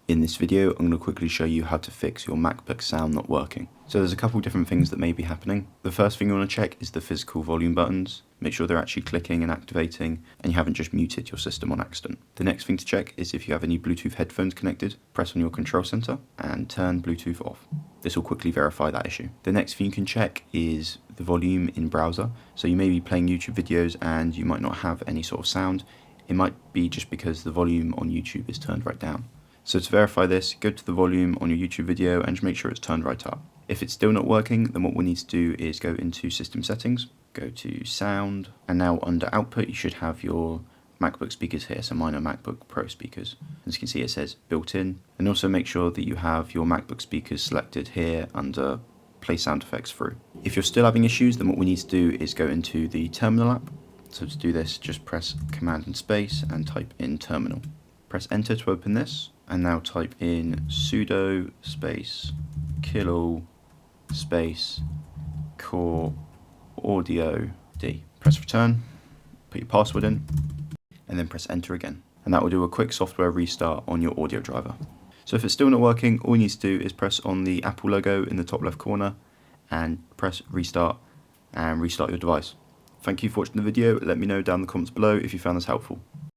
In this video, I'm going to quickly show you how to fix your MacBook sound not working. So there's a couple different things that may be happening. The first thing you want to check is the physical volume buttons. Make sure they're actually clicking and activating and you haven't just muted your system on accident. The next thing to check is if you have any Bluetooth headphones connected, press on your control center and turn Bluetooth off. This will quickly verify that issue. The next thing you can check is the volume in browser. So you may be playing YouTube videos and you might not have any sort of sound. It might be just because the volume on YouTube is turned right down. So to verify this, go to the volume on your YouTube video and just make sure it's turned right up. If it's still not working, then what we need to do is go into System Settings, go to Sound, and now under Output you should have your MacBook speakers here, so mine are MacBook Pro speakers. As you can see it says built in, and also make sure that you have your MacBook speakers selected here under Play Sound Effects Through. If you're still having issues, then what we need to do is go into the Terminal app. So to do this, just press Command and Space and type in Terminal. Press Enter to open this, and now type in sudo space kill space core audio D. Press return, put your password in, and then press enter again. And that will do a quick software restart on your audio driver. So if it's still not working, all you need to do is press on the Apple logo in the top left corner and press restart and restart your device. Thank you for watching the video. Let me know down in the comments below if you found this helpful.